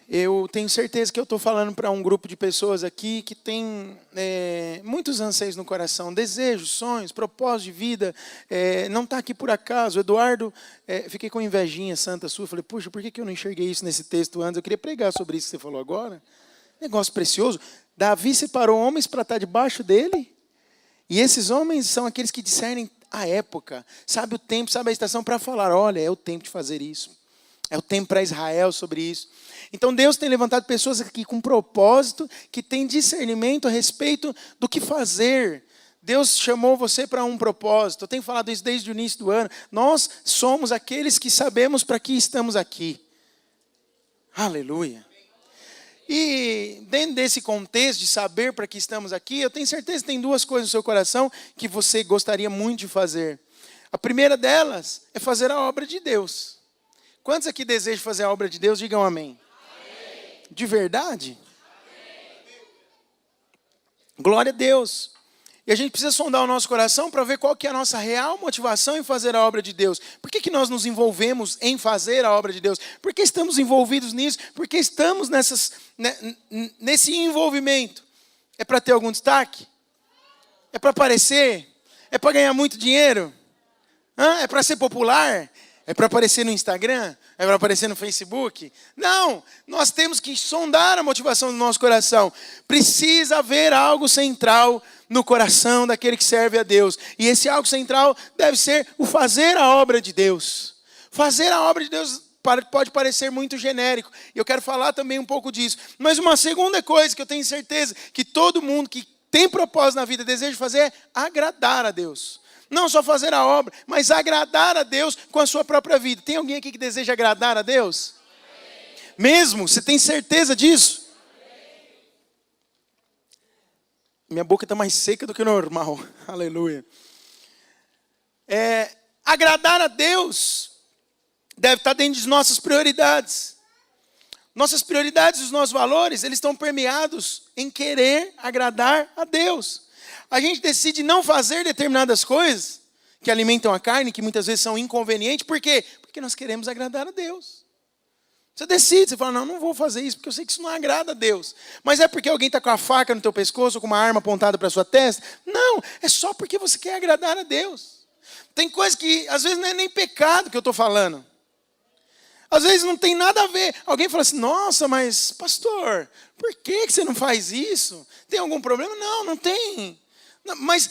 Eu tenho certeza que eu estou falando para um grupo de pessoas aqui que tem muitos anseios no coração, desejos, sonhos, propósitos de vida. Não está aqui por acaso. O Eduardo, fiquei com invejinha santa sua. Falei, puxa, por que eu não enxerguei isso nesse texto antes? Eu queria pregar sobre isso que você falou agora. Negócio precioso. Davi separou homens para estar debaixo dele. E esses homens são aqueles que discernem a época. Sabe o tempo, sabe a estação para falar. Olha, é o tempo de fazer isso. É o tempo para Israel sobre isso. Então Deus tem levantado pessoas aqui com propósito, que têm discernimento a respeito do que fazer. Deus chamou você para um propósito. Eu tenho falado isso desde o início do ano. Nós somos aqueles que sabemos para que estamos aqui. Aleluia. E dentro desse contexto de saber para que estamos aqui, eu tenho certeza que tem duas coisas no seu coração que você gostaria muito de fazer. A primeira delas é fazer a obra de Deus. Quantos aqui desejam fazer a obra de Deus? Digam amém. Amém. De verdade? Amém. Glória a Deus. E a gente precisa sondar o nosso coração para ver qual que é a nossa real motivação em fazer a obra de Deus. Por que nós nos envolvemos em fazer a obra de Deus? Por que estamos envolvidos nisso? Por que estamos nesse envolvimento? É para ter algum destaque? É para aparecer? É para ganhar muito dinheiro? É para ser popular? É para aparecer no Instagram? É para aparecer no Facebook? Não, nós temos que sondar a motivação do nosso coração. Precisa haver algo central no coração daquele que serve a Deus. E esse algo central deve ser o fazer a obra de Deus. Fazer a obra de Deus pode parecer muito genérico. E eu quero falar também um pouco disso. Mas uma segunda coisa que eu tenho certeza que todo mundo que tem propósito na vida deseja fazer é agradar a Deus. Não só fazer a obra, mas agradar a Deus com a sua própria vida. Tem alguém aqui que deseja agradar a Deus? Amém. Mesmo? Você tem certeza disso? Amém. Minha boca está mais seca do que o normal. Aleluia. Agradar a Deus deve estar dentro de nossas prioridades. Nossas prioridades e os nossos valores, eles estão permeados em querer agradar a Deus. A gente decide não fazer determinadas coisas que alimentam a carne, que muitas vezes são inconvenientes. Por quê? Porque nós queremos agradar a Deus. Você decide, você fala, não vou fazer isso, porque eu sei que isso não agrada a Deus. Mas é porque alguém está com a faca no teu pescoço, ou com uma arma apontada para a sua testa? Não, é só porque você quer agradar a Deus. Tem coisas que, às vezes, não é nem pecado que eu estou falando. Às vezes não tem nada a ver. Alguém fala assim, nossa, mas pastor, por que você não faz isso? Tem algum problema? Não, não tem. Mas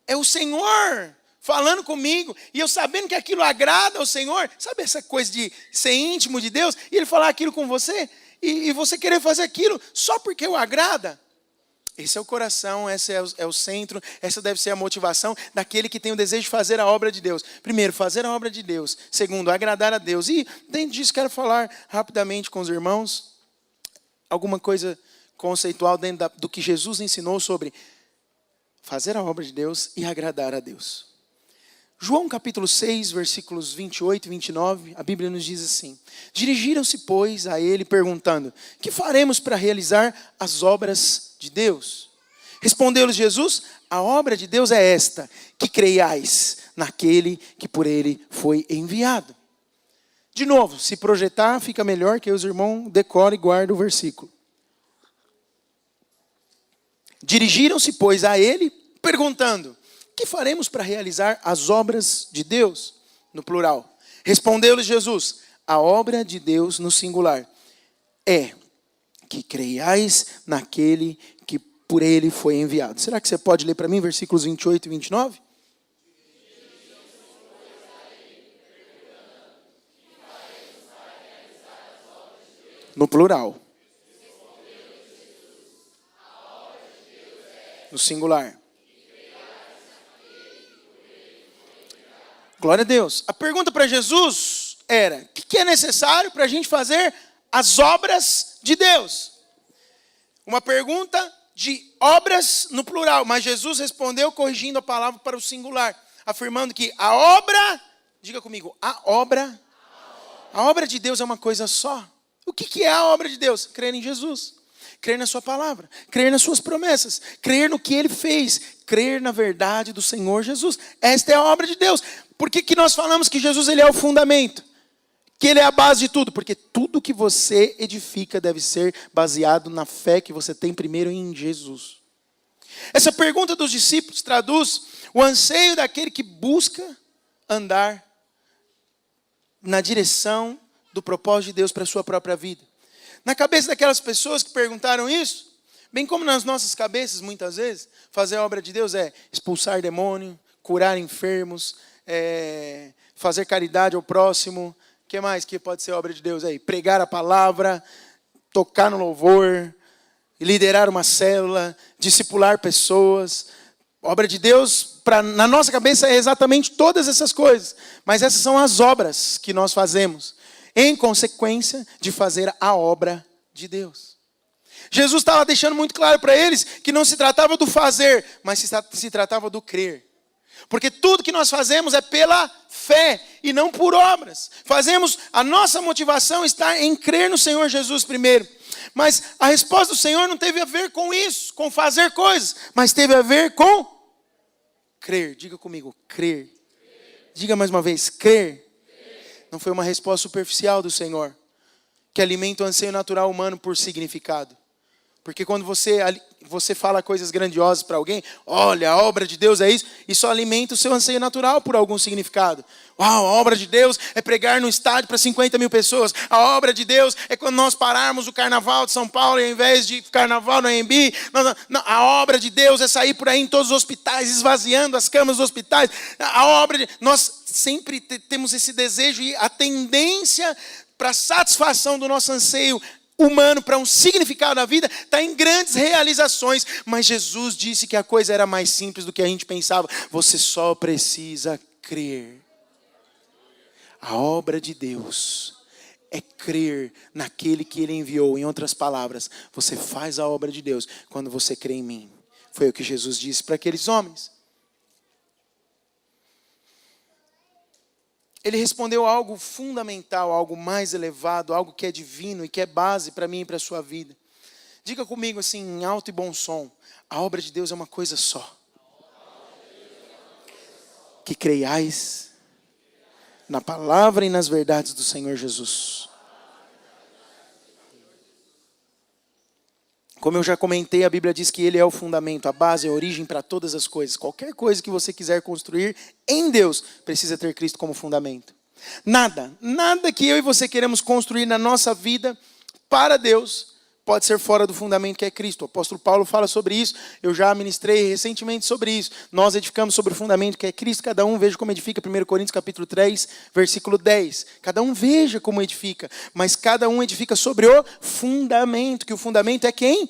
é o Senhor falando comigo, e eu sabendo que aquilo agrada ao Senhor. Sabe essa coisa de ser íntimo de Deus, e Ele falar aquilo com você, e você querer fazer aquilo só porque o agrada? Esse é o coração, esse é o centro, essa deve ser a motivação daquele que tem o desejo de fazer a obra de Deus. Primeiro, fazer a obra de Deus. Segundo, agradar a Deus. E dentro disso quero falar rapidamente com os irmãos alguma coisa conceitual dentro do que Jesus ensinou sobre fazer a obra de Deus e agradar a Deus. João capítulo 6, versículos 28 e 29, a Bíblia nos diz assim: dirigiram-se, pois, a ele perguntando, que faremos para realizar as obras de Deus? Respondeu-lhes Jesus, a obra de Deus é esta, que creiais naquele que por ele foi enviado. De novo, se projetar fica melhor, que os irmãos decorem e guardem o versículo. Dirigiram-se, pois, a ele, perguntando, que faremos para realizar as obras de Deus? No plural. Respondeu-lhe Jesus, a obra de Deus, no singular, é que creiais naquele que por ele foi enviado. Será que você pode ler para mim versículos 28 e 29? No plural. No singular. Glória a Deus. A pergunta para Jesus era, o que é necessário para a gente fazer as obras de Deus? Uma pergunta de obras no plural, mas Jesus respondeu corrigindo a palavra para o singular, afirmando que a obra, diga comigo, a obra de Deus é uma coisa só. O que é a obra de Deus? Crer em Jesus. Crer na sua palavra, crer nas suas promessas, crer no que Ele fez, crer na verdade do Senhor Jesus. Esta é a obra de Deus. Por que nós falamos que Jesus ele é o fundamento? que Ele é a base de tudo? Porque tudo que você edifica deve ser baseado na fé que você tem primeiro em Jesus. Essa pergunta dos discípulos traduz o anseio daquele que busca andar na direção do propósito de Deus para a sua própria vida. Na cabeça daquelas pessoas que perguntaram isso, bem como nas nossas cabeças muitas vezes, fazer a obra de Deus é expulsar demônio, curar enfermos, fazer caridade ao próximo. O que mais que pode ser obra de Deus aí? Pregar a palavra, tocar no louvor, liderar uma célula, discipular pessoas. Obra de Deus, na nossa cabeça, é exatamente todas essas coisas. Mas essas são as obras que nós fazemos, em consequência de fazer a obra de Deus. Jesus estava deixando muito claro para eles que não se tratava do fazer, mas se tratava do crer. Porque tudo que nós fazemos é pela fé e não por obras. A nossa motivação está em crer no Senhor Jesus primeiro. Mas a resposta do Senhor não teve a ver com isso, com fazer coisas, mas teve a ver com crer. Diga comigo, crer. Diga mais uma vez, crer. Não foi uma resposta superficial do Senhor, que alimenta o anseio natural humano por significado. Porque quando você fala coisas grandiosas para alguém, olha, a obra de Deus é isso alimenta o seu anseio natural por algum significado. Uau, a obra de Deus é pregar no estádio para 50 mil pessoas. A obra de Deus é quando nós pararmos o carnaval de São Paulo, ao invés de carnaval no AMB. A obra de Deus é sair por aí em todos os hospitais, esvaziando as camas dos hospitais. Nós sempre temos esse desejo e a tendência para a satisfação do nosso anseio humano, para um significado na vida, está em grandes realizações. Mas Jesus disse que a coisa era mais simples do que a gente pensava. Você só precisa crer. A obra de Deus é crer naquele que Ele enviou. Em outras palavras, você faz a obra de Deus quando você crê em mim. Foi o que Jesus disse para aqueles homens. Ele respondeu algo fundamental, algo mais elevado, algo que é divino e que é base para mim e para a sua vida. Diga comigo assim, em alto e bom som: a obra de Deus é uma coisa só. Que creiais na palavra e nas verdades do Senhor Jesus. Como eu já comentei, a Bíblia diz que Ele é o fundamento, a base, a origem para todas as coisas. Qualquer coisa que você quiser construir em Deus, precisa ter Cristo como fundamento. Nada que eu e você queremos construir na nossa vida para Deus pode ser fora do fundamento que é Cristo. O apóstolo Paulo fala sobre isso, eu já ministrei recentemente sobre isso. Nós edificamos sobre o fundamento que é Cristo, cada um veja como edifica, 1 Coríntios capítulo 3, versículo 10. Cada um veja como edifica, mas cada um edifica sobre o fundamento, que o fundamento é quem?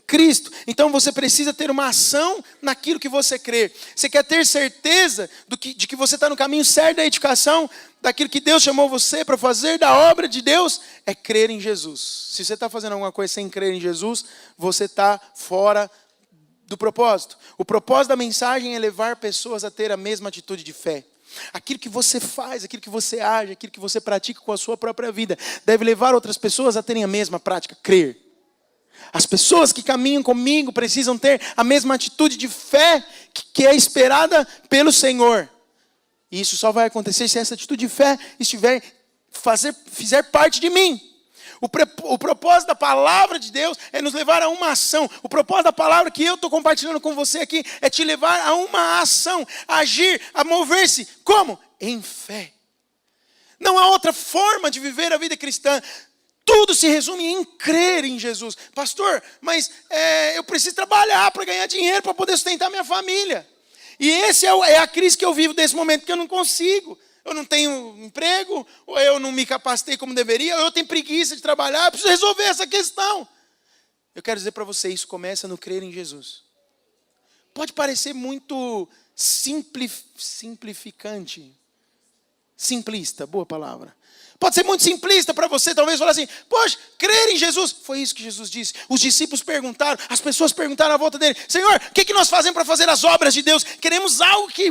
Cristo. Então você precisa ter uma ação naquilo que você crê. Você quer ter certeza de que você está no caminho certo da edificação, daquilo que Deus chamou você para fazer, da obra de Deus, é crer em Jesus. Se você está fazendo alguma coisa sem crer em Jesus, você está fora do propósito. O propósito da mensagem é levar pessoas a ter a mesma atitude de fé. Aquilo que você faz, aquilo que você age, aquilo que você pratica com a sua própria vida, deve levar outras pessoas a terem a mesma prática, crer. As pessoas que caminham comigo precisam ter a mesma atitude de fé que é esperada pelo Senhor. E isso só vai acontecer se essa atitude de fé fizer parte de mim. O propósito da palavra de Deus é nos levar a uma ação. O propósito da palavra que eu estou compartilhando com você aqui é te levar a uma ação, a agir, a mover-se. Como? Em fé. Não há outra forma de viver a vida cristã. Tudo se resume em crer em Jesus. Pastor, mas eu preciso trabalhar para ganhar dinheiro, para poder sustentar minha família. E essa é a crise que eu vivo desse momento, que eu não consigo. Eu não tenho emprego, ou eu não me capacitei como deveria, ou eu tenho preguiça de trabalhar, eu preciso resolver essa questão. Eu quero dizer para você, isso começa no crer em Jesus. Pode parecer muito simplificante. Simplista, boa palavra. Pode ser muito simplista para você, talvez falar assim, poxa, crer em Jesus. Foi isso que Jesus disse. Os discípulos perguntaram, as pessoas perguntaram à volta dele, Senhor, o que nós fazemos para fazer as obras de Deus? Queremos algo que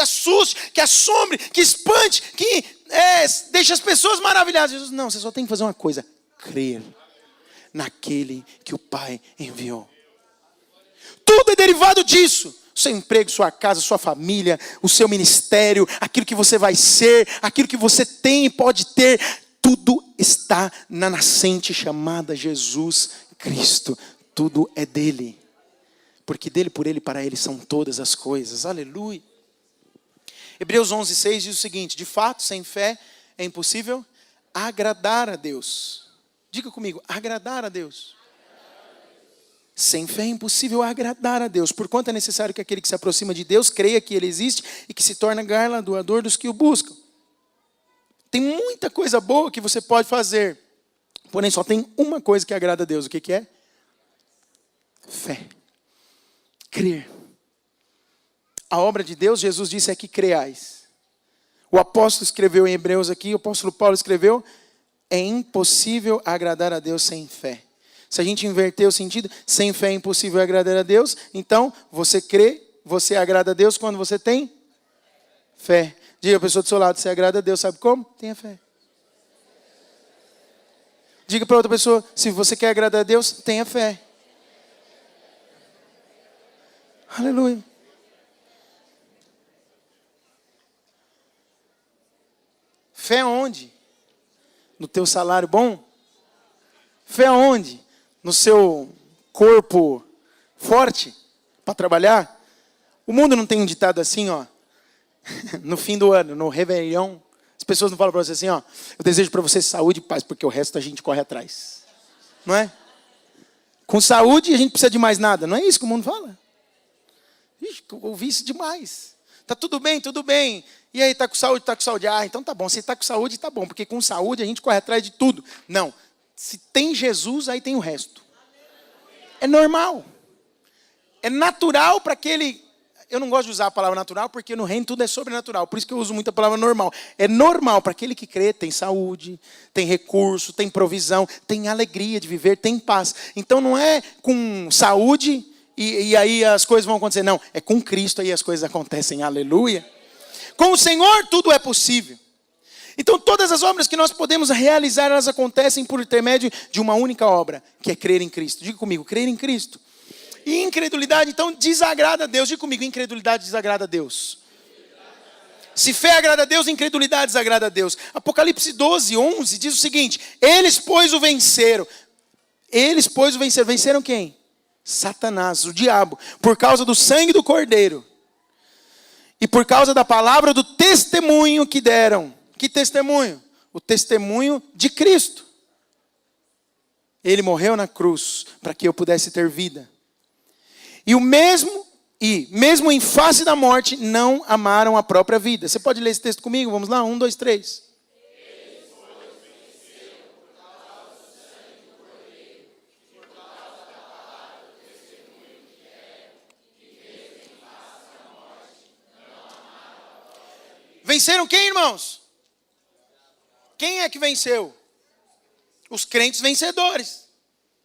assuste, que assombre, que espante, que deixe as pessoas maravilhadas. Jesus, não, você só tem que fazer uma coisa, crer naquele que o Pai enviou. Tudo é derivado disso. O seu emprego, sua casa, sua família, o seu ministério, aquilo que você vai ser, aquilo que você tem e pode ter, tudo está na nascente chamada Jesus Cristo. Tudo é dele. Porque dele, por ele, para ele são todas as coisas. Aleluia. Hebreus 11:6 diz o seguinte: de fato, sem fé é impossível agradar a Deus. Diga comigo, agradar a Deus. Sem fé é impossível agradar a Deus, porquanto é necessário que aquele que se aproxima de Deus creia que Ele existe e que se torna galardoador dos que o buscam. Tem muita coisa boa que você pode fazer, porém só tem uma coisa que agrada a Deus. O que é? Fé. Crer. A obra de Deus, Jesus disse, é que creais. O apóstolo escreveu em Hebreus aqui, o apóstolo Paulo escreveu, é impossível agradar a Deus sem fé. Se a gente inverter o sentido, sem fé é impossível agradar a Deus, então você crê, você agrada a Deus quando você tem fé. Diga a pessoa do seu lado, você agrada a Deus, sabe como? Tenha fé. Diga para outra pessoa, se você quer agradar a Deus, tenha fé. Aleluia. Fé onde? No teu salário bom? Fé onde? No seu corpo forte para trabalhar? O mundo não tem um ditado assim, ó. No fim do ano, no Réveillon, as pessoas não falam para você assim, ó, eu desejo para você saúde e paz, porque o resto a gente corre atrás. Não é? Com saúde a gente precisa de mais nada. Não é isso que o mundo fala? Ixi, eu ouvi isso demais. Tá tudo bem, tudo bem. E aí, tá com saúde, tá com saúde. Ah, então tá bom. Se tá com saúde, tá bom. Porque com saúde a gente corre atrás de tudo. Não. Se tem Jesus, aí tem o resto. É normal. É natural para aquele... Eu não gosto de usar a palavra natural, porque no reino tudo é sobrenatural. Por isso que eu uso muito a palavra normal. É normal para aquele que crê, tem saúde, tem recurso, tem provisão, tem alegria de viver, tem paz. Então não é com saúde e aí as coisas vão acontecer. Não, é com Cristo aí as coisas acontecem. Aleluia. Com o Senhor tudo é possível. Então todas as obras que nós podemos realizar, elas acontecem por intermédio de uma única obra, que é crer em Cristo. Diga comigo, crer em Cristo. E incredulidade, então, desagrada a Deus. Diga comigo, incredulidade desagrada a Deus. Se fé agrada a Deus, incredulidade desagrada a Deus. Apocalipse 12:11 diz o seguinte: eles, pois, o venceram. Eles, pois, o venceram. Venceram quem? Satanás, o diabo. Por causa do sangue do Cordeiro. E por causa da palavra do testemunho que deram. Que testemunho? O testemunho de Cristo. Ele morreu na cruz para que eu pudesse ter vida. E mesmo em face da morte, não amaram a própria vida. Você pode ler esse texto comigo? Vamos lá, 1, 2, 3. Venceram quem, irmãos? Quem é que venceu? Os crentes vencedores.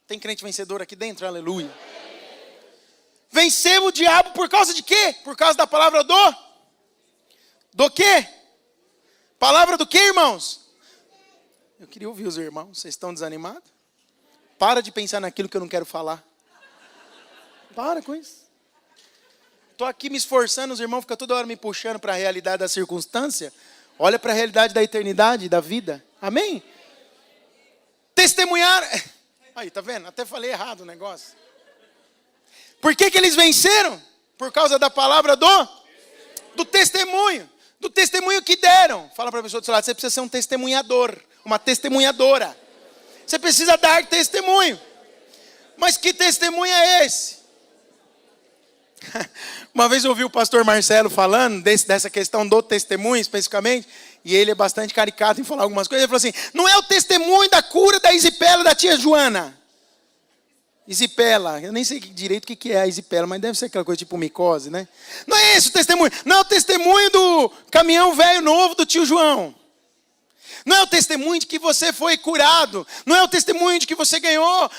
Tem crente vencedor aqui dentro? Aleluia. Venceu o diabo por causa de quê? Por causa da palavra do quê? Palavra do quê, irmãos? Eu queria ouvir os irmãos. Vocês estão desanimados? Para de pensar naquilo que eu não quero falar. Para com isso. Estou aqui me esforçando, os irmãos ficam toda hora me puxando para a realidade da circunstância. Olha para a realidade da eternidade, da vida. Amém? Testemunhar. Aí, tá vendo? Até falei errado o negócio. Por que eles venceram? Por causa da palavra do testemunho. Do testemunho que deram. Fala para a pessoa do seu lado, você precisa ser um testemunhador. Uma testemunhadora. Você precisa dar testemunho. Mas que testemunho é esse? Uma vez eu ouvi o pastor Marcelo falando dessa questão do testemunho especificamente. E ele é bastante caricato em falar algumas coisas. Ele falou assim, não é o testemunho da cura da isipela da tia Joana. Isipela, eu nem sei direito o que é a isipela, mas deve ser aquela coisa tipo micose, né? Não é esse o testemunho. Não é o testemunho do caminhão velho novo do tio João. Não é o testemunho de que você foi curado. Não é o testemunho de que você ganhou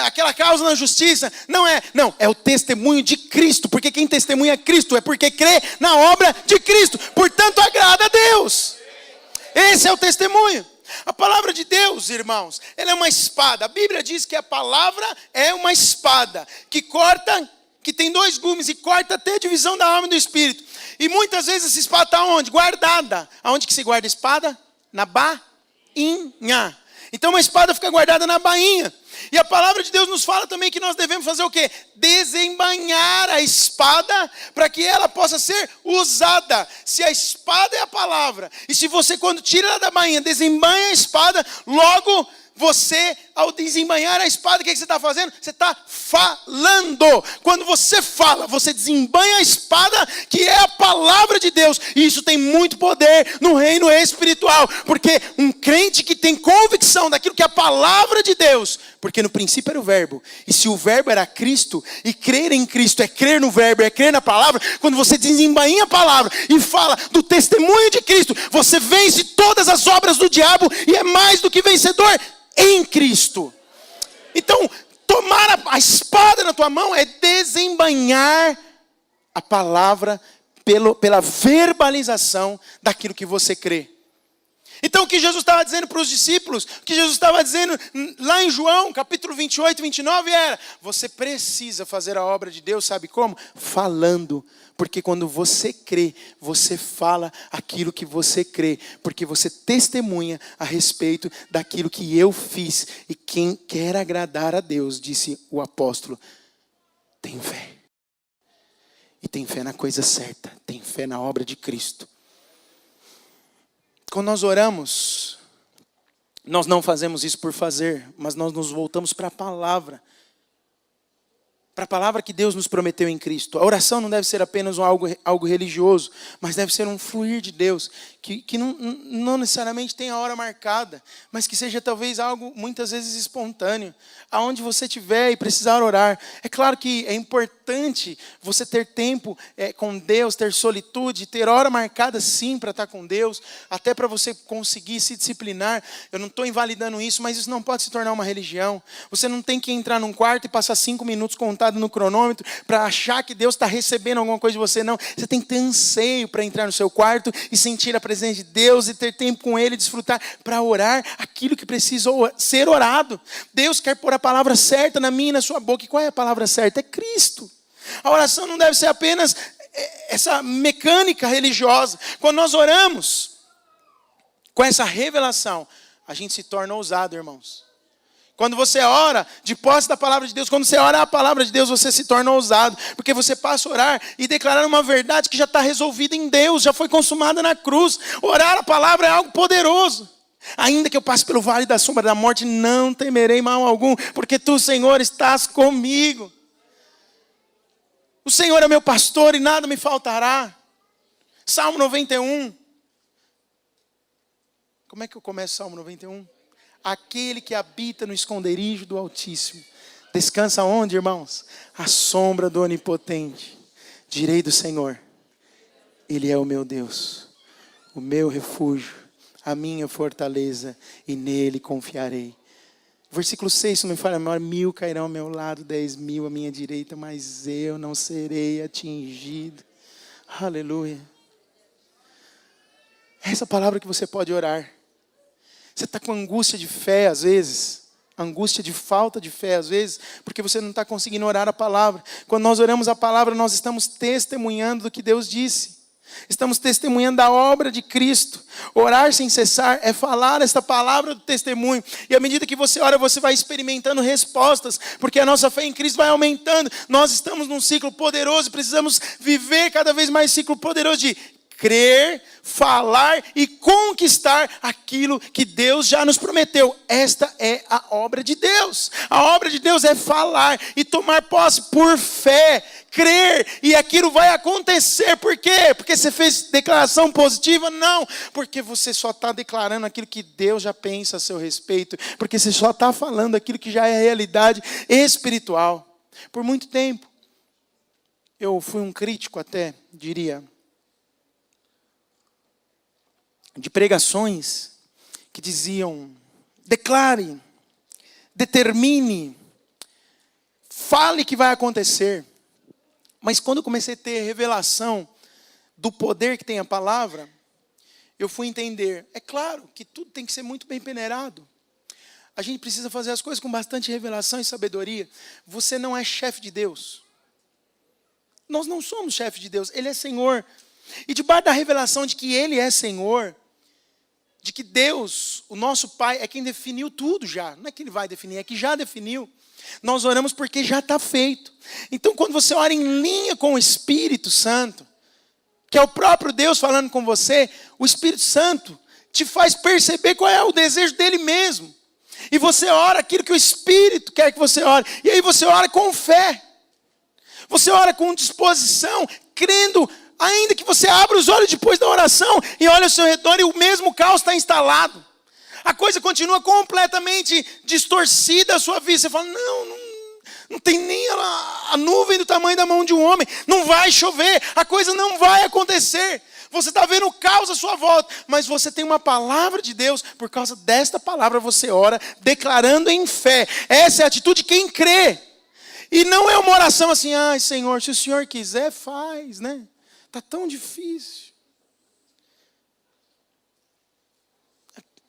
aquela causa na justiça. Não é. Não, é o testemunho de Cristo. Porque quem testemunha é Cristo. É porque crê na obra de Cristo. Portanto, agrada a Deus. Esse é o testemunho. A palavra de Deus, irmãos, ela é uma espada. A Bíblia diz que a palavra é uma espada que corta que tem 2 gumes e corta até a divisão da alma e do espírito. E muitas vezes essa espada está onde? Guardada. Aonde que se guarda a espada? Na bainha. Então uma espada fica guardada na bainha. E a palavra de Deus nos fala também que nós devemos fazer o quê? Desembainhar a espada para que ela possa ser usada. Se a espada é a palavra, e se você quando tira ela da bainha, desembainha a espada, logo você, ao desembainhar a espada, o que você está fazendo? Você está falando. Quando você fala, você desembainha a espada, que é a palavra de Deus. E isso tem muito poder no reino espiritual. Porque um crente que tem convicção daquilo que é a palavra de Deus, porque no princípio era o verbo, e se o verbo era Cristo, e crer em Cristo é crer no verbo, é crer na palavra, quando você desembainha a palavra e fala do testemunho de Cristo, você vence todas as obras do diabo e é mais do que vencedor em Cristo. Então, tomar a espada na tua mão é desembainhar a palavra pela verbalização daquilo que você crê. Então o que Jesus estava dizendo para os discípulos, o que Jesus estava dizendo lá em João, capítulo 28 e 29 era: você precisa fazer a obra de Deus, sabe como? Falando. Porque quando você crê, você fala aquilo que você crê. Porque você testemunha a respeito daquilo que eu fiz. E quem quer agradar a Deus, disse o apóstolo, tem fé. E tem fé na coisa certa, tem fé na obra de Cristo. Quando nós oramos, nós não fazemos isso por fazer, mas nós nos voltamos para a palavra. Para a palavra que Deus nos prometeu em Cristo. A oração não deve ser apenas algo religioso, mas deve ser um fluir de Deus, que não necessariamente tenha a hora marcada, mas que seja talvez algo muitas vezes espontâneo. Aonde você estiver e precisar orar. É claro que é importante você ter tempo com Deus, ter solitude, ter hora marcada sim para estar com Deus, até para você conseguir se disciplinar. Eu não estou invalidando isso, mas isso não pode se tornar uma religião. Você não tem que entrar num quarto e passar 5 minutos contado no cronômetro para achar que Deus está recebendo alguma coisa de você, não. Você tem que ter anseio para entrar no seu quarto e sentir a presença de Deus e ter tempo com Ele, desfrutar para orar aquilo que precisa ser orado. Deus quer pôr a palavra certa na minha e na sua boca. E qual é a palavra certa? É Cristo. A oração não deve ser apenas essa mecânica religiosa. Quando nós oramos com essa revelação, a gente se torna ousado, irmãos. Quando você ora de posse da palavra de Deus, quando você ora a palavra de Deus, você se torna ousado. Porque você passa a orar e declarar uma verdade que já está resolvida em Deus, já foi consumada na cruz. Orar a palavra é algo poderoso. Ainda que eu passe pelo vale da sombra da morte, não temerei mal algum, porque tu, Senhor, estás comigo. O Senhor é meu pastor e nada me faltará. Salmo 91. Como é que eu começo o Salmo 91? Aquele que habita no esconderijo do Altíssimo. Descansa onde, irmãos? À sombra do Onipotente. Direi do Senhor, Ele é o meu Deus, o meu refúgio, a minha fortaleza, e nele confiarei. Versículo 6, se não me falha a memória: 1000 cairão ao meu lado, 10.000 à minha direita, mas eu não serei atingido. Aleluia. Essa palavra que você pode orar. Você está com angústia de fé às vezes, angústia de falta de fé às vezes, porque você não está conseguindo orar a palavra. Quando nós oramos a palavra, nós estamos testemunhando do que Deus disse. Estamos testemunhando da obra de Cristo. Orar sem cessar é falar esta palavra do testemunho. E à medida que você ora, você vai experimentando respostas, porque a nossa fé em Cristo vai aumentando. Nós estamos num ciclo poderoso, precisamos viver cada vez mais ciclo poderoso de crer, falar e conquistar aquilo que Deus já nos prometeu. Esta é a obra de Deus. A obra de Deus é falar e tomar posse por fé, crer, e aquilo vai acontecer. Por quê? Porque você fez declaração positiva? Não, porque você só está declarando aquilo que Deus já pensa a seu respeito, porque você só está falando aquilo que já é realidade espiritual. Por muito tempo, eu fui um crítico até, diria, de pregações que diziam: declare, determine, fale que vai acontecer. Mas quando eu comecei a ter revelação do poder que tem a palavra, eu fui entender, é claro que tudo tem que ser muito bem peneirado. A gente precisa fazer as coisas com bastante revelação e sabedoria. Você não é chefe de Deus. Nós não somos chefe de Deus, Ele é Senhor. E debaixo da revelação de que Ele é Senhor, de que Deus, o nosso Pai, é quem definiu tudo já. Não é que Ele vai definir, é que já definiu. Nós oramos porque já está feito. Então, quando você ora em linha com o Espírito Santo, que é o próprio Deus falando com você, o Espírito Santo te faz perceber qual é o desejo dele mesmo. E você ora aquilo que o Espírito quer que você ore. E aí você ora com fé. Você ora com disposição, crendo, ainda que você abra os olhos depois da oração e olhe ao seu redor e o mesmo caos está instalado. A coisa continua completamente distorcida a sua vida. Você fala, não tem nem a nuvem do tamanho da mão de um homem. Não vai chover, a coisa não vai acontecer. Você está vendo o caos à sua volta, mas você tem uma palavra de Deus. Por causa desta palavra você ora, declarando em fé. Essa é a atitude de quem crê. E não é uma oração assim, ai Senhor, se o Senhor quiser, faz, né? Está tão difícil.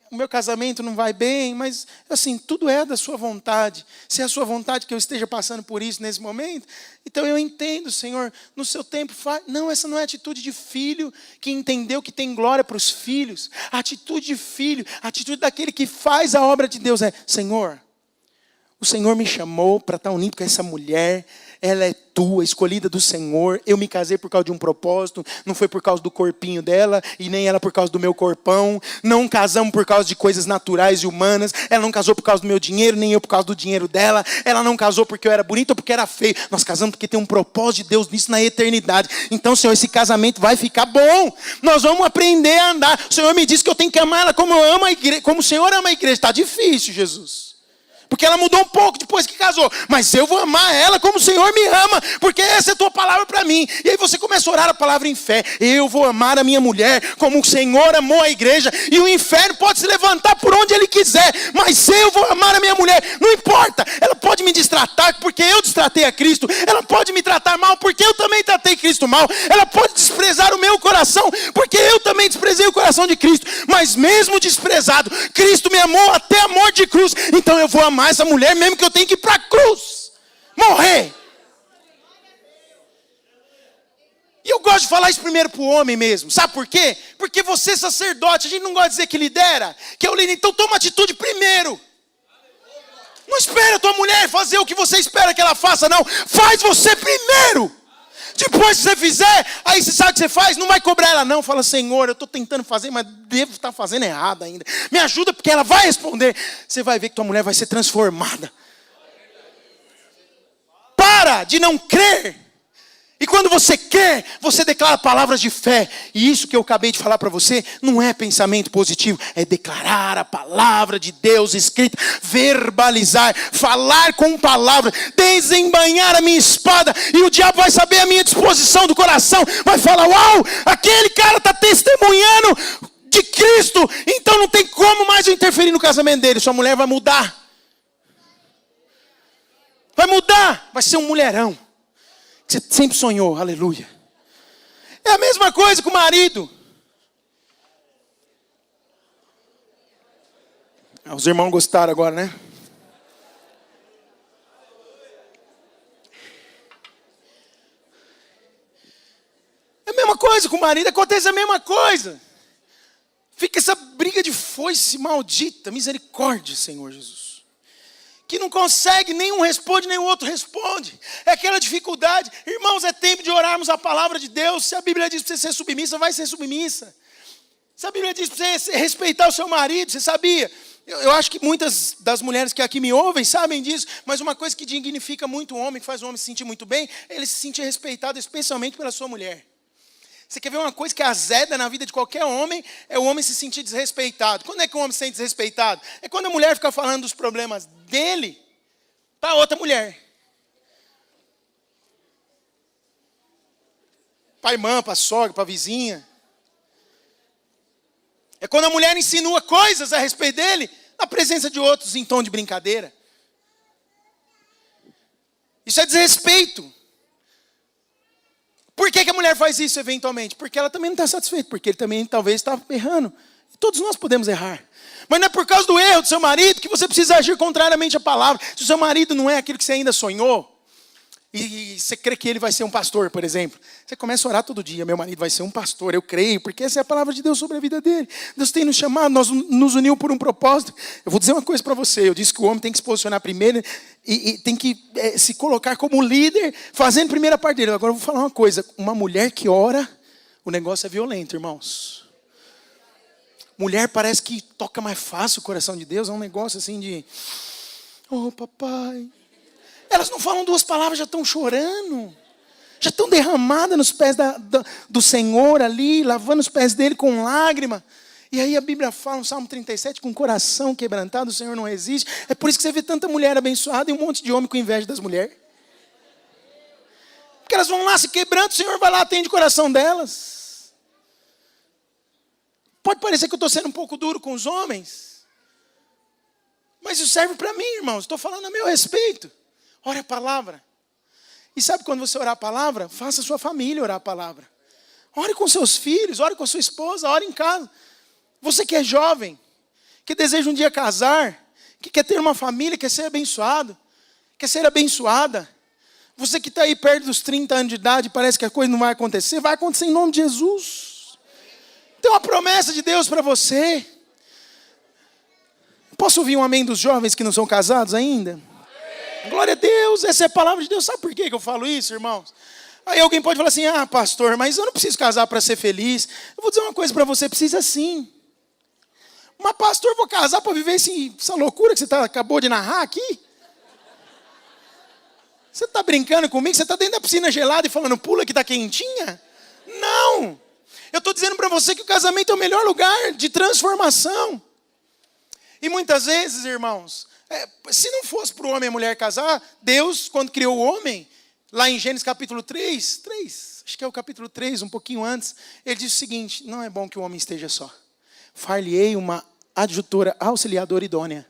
O meu casamento não vai bem, mas assim, tudo é da sua vontade. Se é a sua vontade que eu esteja passando por isso nesse momento, então eu entendo, Senhor, no seu tempo faz. Não, essa não é a atitude de filho que entendeu que tem glória para os filhos. A atitude de filho, a atitude daquele que faz a obra de Deus é, Senhor, o Senhor me chamou para estar unido com essa mulher. Ela é tua, escolhida do Senhor. Eu me casei por causa de um propósito. Não foi por causa do corpinho dela. E nem ela por causa do meu corpão. Não casamos por causa de coisas naturais e humanas. Ela não casou por causa do meu dinheiro. Nem eu por causa do dinheiro dela. Ela não casou porque eu era bonito ou porque era feio. Nós casamos porque tem um propósito de Deus nisso na eternidade. Então, Senhor, esse casamento vai ficar bom. Nós vamos aprender a andar. O Senhor me disse que eu tenho que amar ela como eu amo a igreja. Como o Senhor ama a igreja. Está difícil, Jesus. Porque ela mudou um pouco depois que casou. Mas eu vou amar ela como o Senhor me ama. Porque essa é a tua palavra para mim. E aí você começa a orar a palavra em fé. Eu vou amar a minha mulher como o Senhor amou a igreja. E o inferno pode se levantar por onde ele quiser. Mas eu vou amar a minha mulher. Não importa. Ela pode me destratar porque eu destratei a Cristo. Ela pode me tratar mal porque eu também tratei Cristo mal. Ela pode desprezar o meu coração porque eu também desprezei o coração de Cristo. Mas mesmo desprezado, Cristo me amou até a morte de cruz. Então eu vou amar essa mulher mesmo que eu tenho que ir para a cruz, morrer. E eu gosto de falar isso primeiro para o homem mesmo. Sabe por quê? Porque você é sacerdote, a gente não gosta de dizer que lidera, que é o líder. Então toma atitude primeiro. Não espera a tua mulher fazer o que você espera que ela faça, não. Faz você primeiro. Depois que você fizer, aí você sabe o que você faz, não vai cobrar ela não. Fala, Senhor, eu estou tentando fazer, mas devo estar fazendo errado ainda. Me ajuda porque ela vai responder. Você vai ver que tua mulher vai ser transformada. Para de não crer. E quando você quer, você declara palavras de fé. E isso que eu acabei de falar para você não é pensamento positivo. É declarar a palavra de Deus escrita. Verbalizar, falar com palavras. Desembainhar a minha espada. E o diabo vai saber a minha disposição do coração. Vai falar, uau, aquele cara está testemunhando de Cristo. Então não tem como mais eu interferir no casamento dele. Sua mulher vai mudar. Vai mudar. Vai ser um mulherão. Você sempre sonhou, aleluia. É a mesma coisa com o marido. Os irmãos gostaram agora, né? É a mesma coisa com o marido, acontece a mesma coisa. Fica essa briga de foice maldita, misericórdia, Senhor Jesus. Que não consegue, nenhum responde, nem o outro responde. É aquela dificuldade. Irmãos, é tempo de orarmos a palavra de Deus. Se a Bíblia diz para você ser submissa, vai ser submissa. Se a Bíblia diz para você respeitar o seu marido, você sabia? Eu acho que muitas das mulheres que aqui me ouvem sabem disso, mas uma coisa que dignifica muito o homem, que faz o homem se sentir muito bem, é ele se sentir respeitado, especialmente pela sua mulher. Você quer ver uma coisa que azeda na vida de qualquer homem? É o homem se sentir desrespeitado. Quando é que o homem se sente desrespeitado? É quando a mulher fica falando dos problemas dele para outra mulher. Para a irmã, para a sogra, para a vizinha. É quando a mulher insinua coisas a respeito dele na presença de outros em tom de brincadeira. Isso é desrespeito. Por que a mulher faz isso eventualmente? Porque ela também não está satisfeita, porque ele também talvez está errando. Todos nós podemos errar. Mas não é por causa do erro do seu marido que você precisa agir contrariamente à palavra. Se o seu marido não é aquilo que você ainda sonhou, E você crê que ele vai ser um pastor, por exemplo. Você começa a orar todo dia, meu marido vai ser um pastor, eu creio, porque essa é a palavra de Deus sobre a vida dele. Deus tem nos chamado, nós nos uniu por um propósito. Eu vou dizer uma coisa para você, eu disse que o homem tem que se posicionar primeiro e tem que se colocar como líder, fazendo a primeira parte dele. Agora eu vou falar uma coisa, uma mulher que ora, o negócio é violento, irmãos. Mulher parece que toca mais fácil o coração de Deus, é um negócio assim de... Oh, papai... Elas não falam duas palavras, já estão chorando. Já estão derramadas nos pés do Senhor ali, lavando os pés dele com lágrima. E aí a Bíblia fala no Salmo 37, com o coração quebrantado, o Senhor não resiste. É por isso que você vê tanta mulher abençoada e um monte de homem com inveja das mulheres. Porque elas vão lá se quebrando, o Senhor vai lá, atende o coração delas. Pode parecer que eu estou sendo um pouco duro com os homens. Mas isso serve para mim, irmãos. Estou falando a meu respeito. Ore a palavra. E sabe quando você orar a palavra? Faça a sua família orar a palavra. Ore com seus filhos, ore com a sua esposa, ore em casa. Você que é jovem, que deseja um dia casar, que quer ter uma família, quer ser abençoado, quer ser abençoada. Você que está aí perto dos 30 anos de idade, parece que a coisa não vai acontecer em nome de Jesus. Tem uma promessa de Deus para você. Posso ouvir um amém dos jovens que não são casados ainda? Glória a Deus, essa é a palavra de Deus. Sabe por que eu falo isso, irmãos? Aí alguém pode falar assim, pastor, mas eu não preciso casar para ser feliz. Eu vou dizer uma coisa para você, precisa sim. Mas pastor, eu vou casar para viver essa loucura que você acabou de narrar aqui? Você está brincando comigo? Você está dentro da piscina gelada e falando, pula que está quentinha? Não! Eu estou dizendo para você que o casamento é o melhor lugar de transformação. E muitas vezes, irmãos... se não fosse para o homem e a mulher casar, Deus, quando criou o homem, lá em Gênesis capítulo 3, acho que é o capítulo 3, um pouquinho antes, ele diz o seguinte, não é bom que o homem esteja só. Far-lhe-ei uma adjutora auxiliadora idônea.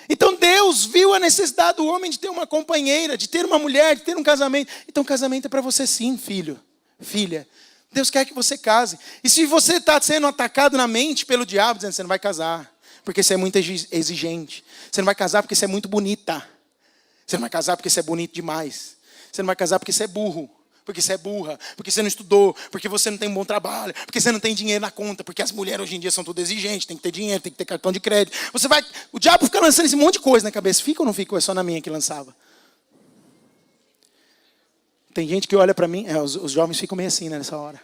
Então Deus viu a necessidade do homem de ter uma companheira, de ter uma mulher, de ter um casamento. Então casamento é para você sim, filho, filha. Deus quer que você case. E se você está sendo atacado na mente pelo diabo, dizendo que você não vai casar, porque você é muito exigente. Você não vai casar porque você é muito bonita. Você não vai casar porque você é bonito demais. Você não vai casar porque você é burro. Porque você é burra. Porque você não estudou. Porque você não tem um bom trabalho. Porque você não tem dinheiro na conta. Porque as mulheres hoje em dia são tudo exigentes. Tem que ter dinheiro, tem que ter cartão de crédito. O diabo fica lançando esse monte de coisa na cabeça. Fica ou não fica? Ou é só na minha que lançava? Tem gente que olha para mim. Os jovens ficam meio assim, né, nessa hora.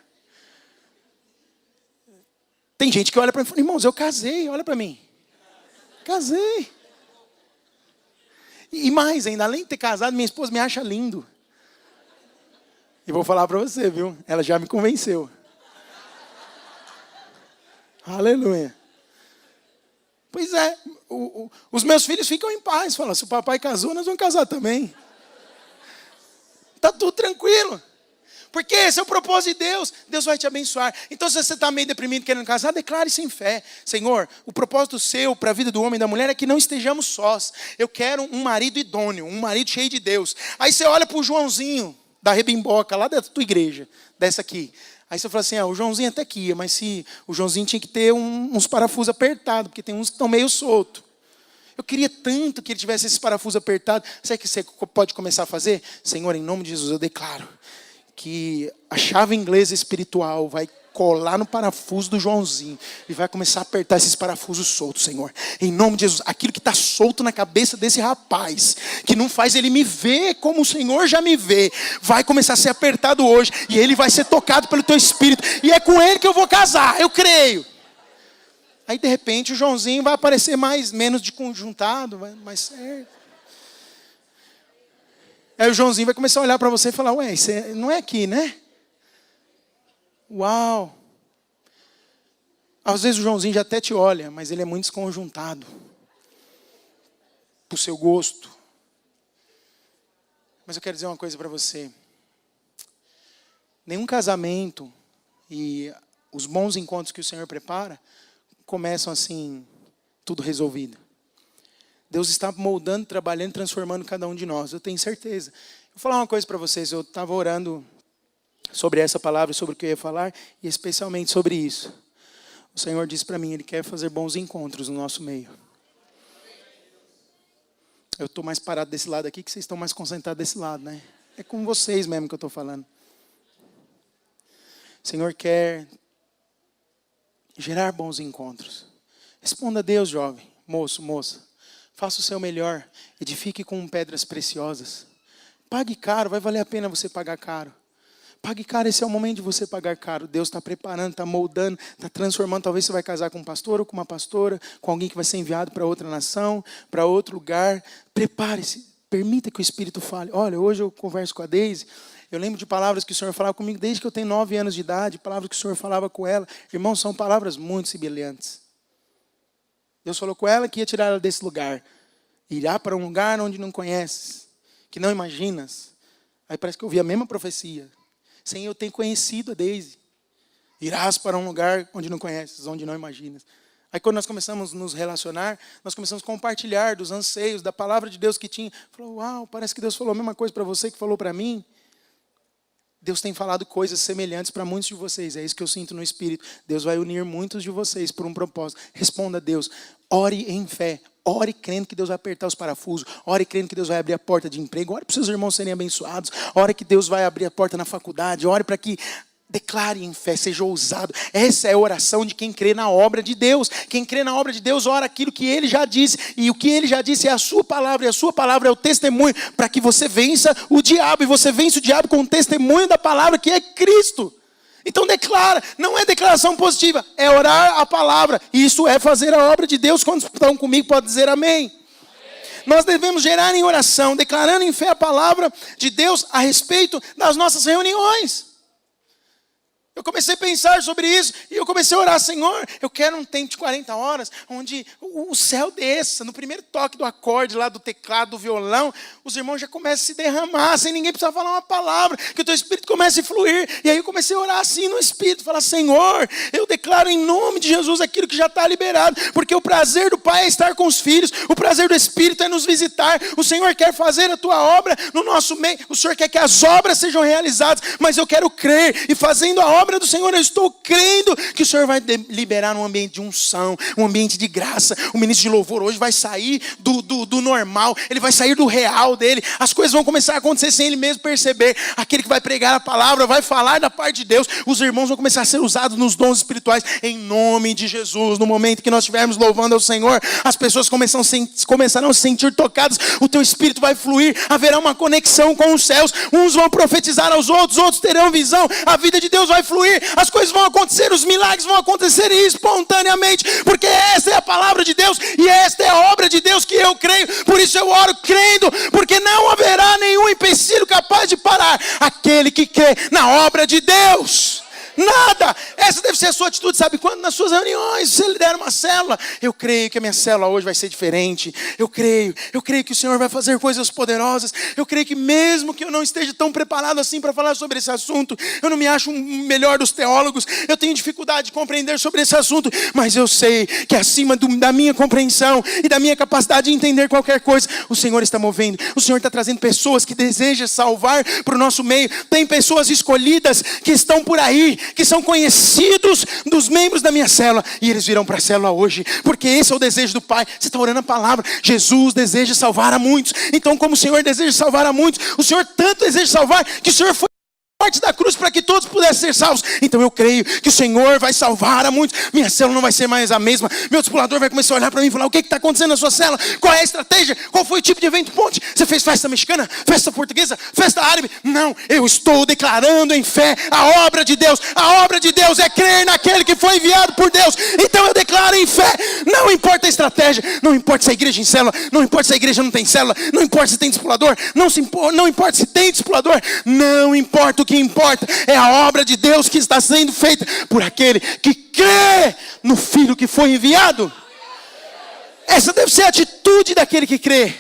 Tem gente que olha para mim e fala, irmãos, eu casei, olha para mim. Casei. E mais ainda, além de ter casado, minha esposa me acha lindo. E vou falar para você, viu? Ela já me convenceu. Aleluia. Pois é, os meus filhos ficam em paz. Falam, se o papai casou, nós vamos casar também. Está tudo tranquilo. Porque esse é o propósito de Deus. Deus vai te abençoar. Então se você está meio deprimido querendo casar, declare sem fé. Senhor, o propósito seu para a vida do homem e da mulher é que não estejamos sós. Eu quero um marido idôneo, um marido cheio de Deus. Aí você olha para o Joãozinho da Rebimboca, lá da tua igreja, dessa aqui. Aí você fala assim, o Joãozinho até que ia, mas se o Joãozinho tinha que ter uns parafusos apertados, porque tem uns que estão meio soltos. Eu queria tanto que ele tivesse esses parafusos apertados. Sabe o que você pode começar a fazer? Senhor, em nome de Jesus, eu declaro que a chave inglesa espiritual vai colar no parafuso do Joãozinho e vai começar a apertar esses parafusos soltos, Senhor. Em nome de Jesus, aquilo que está solto na cabeça desse rapaz, que não faz ele me ver como o Senhor já me vê, vai começar a ser apertado hoje e ele vai ser tocado pelo teu Espírito e é com ele que eu vou casar, eu creio. Aí de repente o Joãozinho vai aparecer menos de conjuntado, mais certo. Aí o Joãozinho vai começar a olhar para você e falar, ué, isso não é aqui, né? Uau. Às vezes o Joãozinho já até te olha, mas ele é muito desconjuntado. Pro seu gosto. Mas eu quero dizer uma coisa para você. Nenhum casamento e os bons encontros que o Senhor prepara começam assim, tudo resolvido. Deus está moldando, trabalhando, transformando cada um de nós. Eu tenho certeza. Vou falar uma coisa para vocês. Eu estava orando sobre essa palavra, sobre o que eu ia falar, e especialmente sobre isso. O Senhor disse para mim, Ele quer fazer bons encontros no nosso meio. Eu estou mais parado desse lado aqui, que vocês estão mais concentrados desse lado, né? É com vocês mesmo que eu estou falando. O Senhor quer gerar bons encontros. Responda a Deus, jovem, moço, moça. Faça o seu melhor. Edifique com pedras preciosas. Pague caro, vai valer a pena você pagar caro. Pague caro, esse é o momento de você pagar caro. Deus está preparando, está moldando, está transformando. Talvez você vai casar com um pastor ou com uma pastora, com alguém que vai ser enviado para outra nação, para outro lugar. Prepare-se, permita que o Espírito fale. Olha, hoje eu converso com a Deise. Eu lembro de palavras que o Senhor falava comigo desde que eu tenho 9 anos de idade. Palavras que o Senhor falava com ela. Irmãos, são palavras muito semelhantes. Deus falou com ela que ia tirar ela desse lugar. Irá para um lugar onde não conheces, que não imaginas. Aí parece que eu vi a mesma profecia. Sem eu ter conhecido a Deise. Irás para um lugar onde não conheces, onde não imaginas. Aí quando nós começamos a nos relacionar, nós começamos a compartilhar dos anseios, da palavra de Deus que tinha. Falou, uau, parece que Deus falou a mesma coisa para você que falou para mim. Deus tem falado coisas semelhantes para muitos de vocês. É isso que eu sinto no Espírito. Deus vai unir muitos de vocês por um propósito. Responda a Deus. Ore em fé. Ore crendo que Deus vai apertar os parafusos. Ore crendo que Deus vai abrir a porta de emprego. Ore para os seus irmãos serem abençoados. Ore que Deus vai abrir a porta na faculdade. Ore para que... Declare em fé, seja ousado. Essa é a oração de quem crê na obra de Deus. Quem crê na obra de Deus ora aquilo que Ele já disse. E o que Ele já disse é a sua palavra. E a sua palavra é o testemunho para que você vença o diabo. E você vence o diabo com o testemunho da palavra que é Cristo. Então declara, não é declaração positiva, é orar a palavra. E isso é fazer a obra de Deus. Quando estão comigo, pode dizer amém. Nós devemos gerar em oração, declarando em fé a palavra de Deus a respeito das nossas reuniões. Eu comecei a pensar sobre isso e eu comecei a orar, Senhor, eu quero um tempo de 40 horas, onde o céu desça, no primeiro toque do acorde lá do teclado, do violão, os irmãos já começam a se derramar, sem ninguém precisar falar uma palavra, que o teu Espírito comece a fluir. E aí eu comecei a orar assim no Espírito, falar, Senhor, eu declaro em nome de Jesus aquilo que já está liberado, porque o prazer do Pai é estar com os filhos, o prazer do Espírito é nos visitar, o Senhor quer fazer a tua obra no nosso meio, o Senhor quer que as obras sejam realizadas, mas eu quero crer, e fazendo a obra do Senhor, eu estou crendo que o Senhor vai liberar um ambiente de unção, um ambiente de graça. O ministro de louvor hoje vai sair do normal, ele vai sair do real dele, as coisas vão começar a acontecer sem ele mesmo perceber. Aquele que vai pregar a palavra, vai falar da parte de Deus, os irmãos vão começar a ser usados nos dons espirituais, em nome de Jesus. No momento que nós estivermos louvando ao Senhor, as pessoas começarão a se sentir tocadas, o teu Espírito vai fluir, haverá uma conexão com os céus, uns vão profetizar aos outros, outros terão visão, a vida de Deus vai fluir, as coisas vão acontecer, os milagres vão acontecer espontaneamente, porque esta é a palavra de Deus e esta é a obra de Deus que eu creio. Por isso eu oro crendo, porque não haverá nenhum empecilho capaz de parar aquele que crê na obra de Deus. Nada. Essa deve ser a sua atitude, sabe quando? Nas suas reuniões, você lidera uma célula. Eu creio que a minha célula hoje vai ser diferente. Eu creio que o Senhor vai fazer coisas poderosas. Eu creio que mesmo que eu não esteja tão preparado assim para falar sobre esse assunto, eu não me acho o melhor dos teólogos, eu tenho dificuldade de compreender sobre esse assunto, mas eu sei que acima da minha compreensão e da minha capacidade de entender qualquer coisa, o Senhor está movendo. O Senhor está trazendo pessoas que desejam salvar para o nosso meio. Tem pessoas escolhidas que estão por aí, que são conhecidos dos membros da minha célula, e eles virão para a célula hoje, porque esse é o desejo do Pai. Você está orando a palavra, Jesus deseja salvar a muitos. Então, como o Senhor deseja salvar a muitos, o Senhor tanto deseja salvar, que o Senhor foi parte da cruz para que todos pudessem ser salvos. Então eu creio que o Senhor vai salvar a muitos. Minha célula não vai ser mais a mesma. Meu discipulador vai começar a olhar para mim e falar, o que está acontecendo na sua célula? Qual é a estratégia? Qual foi o tipo de evento ponte? Você fez festa mexicana? Festa portuguesa? Festa árabe? Não, eu estou declarando em fé a obra de Deus. A obra de Deus é crer naquele que foi enviado por Deus. Então eu declaro em fé. Não importa a estratégia, não importa se a igreja em célula, não importa se a igreja não tem célula, não importa se tem discipulador, não importa se tem discipulador, não importa. O que importa é a obra de Deus que está sendo feita por aquele que crê no Filho que foi enviado. Essa deve ser a atitude daquele que crê.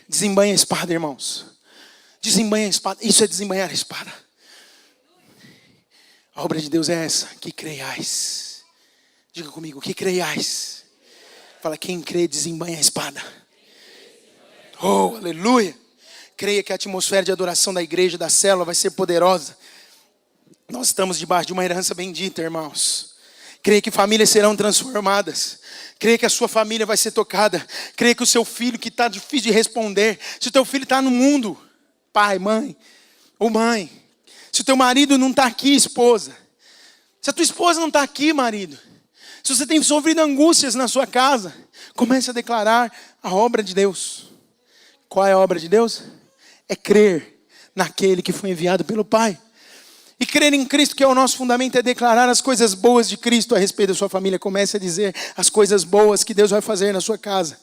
Desembanha a espada, irmãos. Desembanha a espada. Isso é desembanhar a espada. A obra de Deus é essa, que creiais. Diga comigo, que creiais. Fala, quem crê desembanha a espada. Oh, aleluia. Creia que a atmosfera de adoração da igreja, da célula, vai ser poderosa. Nós estamos debaixo de uma herança bendita, irmãos. Creia que famílias serão transformadas. Creia que a sua família vai ser tocada. Creia que o seu filho que está difícil de responder. Se o teu filho está no mundo, pai, mãe, ou mãe. Se o teu marido não está aqui, esposa. Se a tua esposa não está aqui, marido. Se você tem sofrido angústias na sua casa, comece a declarar a obra de Deus. Qual é a obra de Deus? É crer naquele que foi enviado pelo Pai. E crer em Cristo, que é o nosso fundamento, é declarar as coisas boas de Cristo a respeito da sua família. Comece a dizer as coisas boas que Deus vai fazer na sua casa.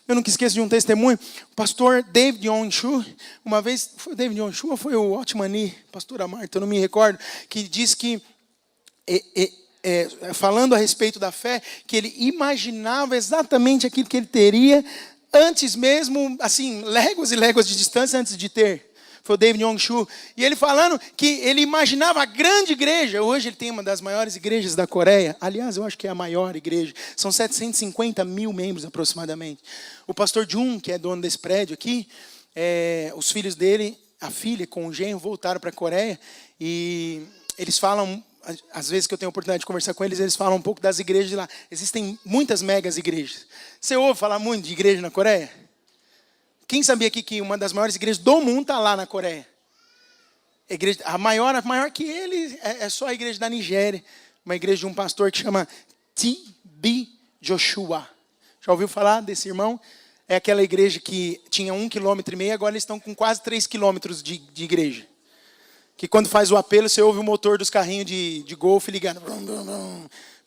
Eu nunca esqueço de um testemunho. O pastor David Onshu, uma vez, foi o David Onshu ou foi o Otmani, pastora Marta, eu não me recordo, que diz que, falando a respeito da fé, que ele imaginava exatamente aquilo que ele teria antes mesmo, assim, léguas e léguas de distância antes de ter. Foi o David Onshu. E ele falando que ele imaginava a grande igreja. Hoje ele tem uma das maiores igrejas da Coreia. Aliás, eu acho que é a maior igreja. São 750 mil membros aproximadamente. O pastor Jun, que é dono desse prédio aqui, os filhos dele, a filha com o genro, voltaram para a Coreia. E eles falam, às vezes que eu tenho a oportunidade de conversar com eles, eles falam um pouco das igrejas de lá. Existem muitas megas igrejas. Você ouve falar muito de igreja na Coreia? Quem sabia aqui que uma das maiores igrejas do mundo está lá na Coreia? A maior que ele é só a igreja da Nigéria. Uma igreja de um pastor que chama T.B. Joshua. Já ouviu falar desse irmão? É aquela igreja que tinha 1,5 km, agora eles estão com quase 3 km de igreja. Que quando faz o apelo, você ouve o motor dos carrinhos de golfe ligando.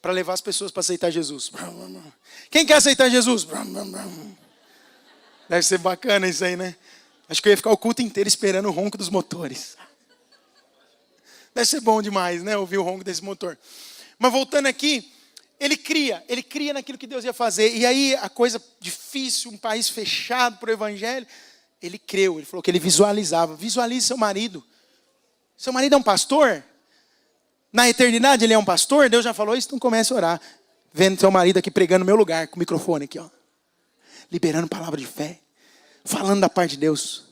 Para levar as pessoas para aceitar Jesus. Quem quer aceitar Jesus? Deve ser bacana isso aí, né? Acho que eu ia ficar o culto inteiro esperando o ronco dos motores. Deve ser bom demais, né? Ouvir o ronco desse motor. Mas voltando aqui, ele cria naquilo que Deus ia fazer. E aí, a coisa difícil, um país fechado para o evangelho, ele creu, ele falou que ele visualizava. Visualize seu marido. Seu marido é um pastor? Na eternidade ele é um pastor? Deus já falou isso, então comece a orar. Vendo seu marido aqui pregando no meu lugar, com o microfone aqui, ó. Liberando palavra de fé, falando da parte de Deus.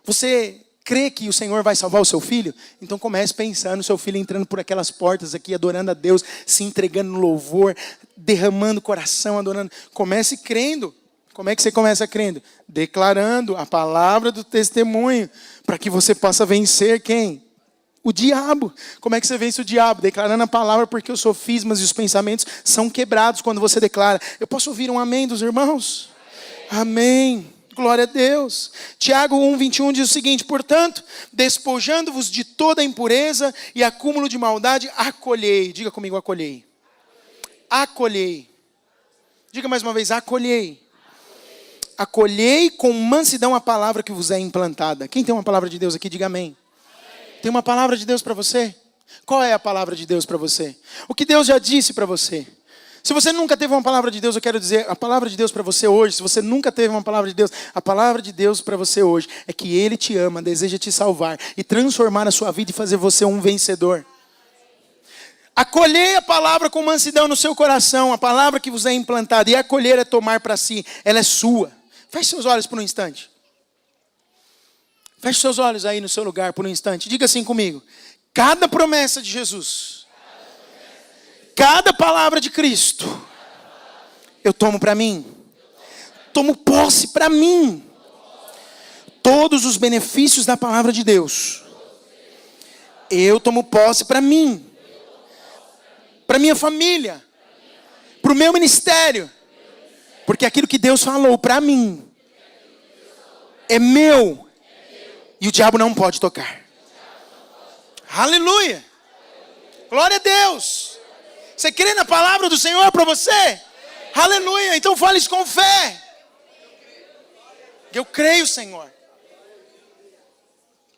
Você crê que o Senhor vai salvar o seu filho? Então comece pensando no seu filho entrando por aquelas portas aqui, adorando a Deus, se entregando no louvor, derramando o coração, adorando. Comece crendo. Como é que você começa crendo? Declarando a palavra do testemunho, para que você possa vencer quem? O diabo. Como é que você vence o diabo? Declarando a palavra, porque os sofismas e os pensamentos são quebrados quando você declara. Eu posso ouvir um amém dos irmãos? Amém. Glória a Deus. Tiago 1:21 diz o seguinte: portanto, despojando-vos de toda impureza e acúmulo de maldade, acolhei. Diga comigo, acolhei. Acolhei. Diga mais uma vez, acolhei. Acolhei com mansidão a palavra que vos é implantada. Quem tem uma palavra de Deus aqui, diga amém. Tem uma palavra de Deus para você? Qual é a palavra de Deus para você? O que Deus já disse para você? Se você nunca teve uma palavra de Deus, eu quero dizer, a palavra de Deus para você hoje, se você nunca teve uma palavra de Deus, a palavra de Deus para você hoje é que Ele te ama, deseja te salvar e transformar a sua vida e fazer você um vencedor. Acolher a palavra com mansidão no seu coração, a palavra que vos é implantada, e acolher é tomar para si, ela é sua. Feche seus olhos por um instante. Feche seus olhos aí no seu lugar por um instante. Diga assim comigo: cada promessa de Jesus, cada palavra de Cristo, eu tomo para mim. Tomo posse para mim. Todos os benefícios da palavra de Deus, eu tomo posse para mim. Para minha família. Para o meu ministério. Porque aquilo que Deus falou para mim é meu. E o diabo não pode tocar. Aleluia. Glória a Deus. Você crê na palavra do Senhor para você? Aleluia. Então fale isso com fé. Eu creio, Senhor.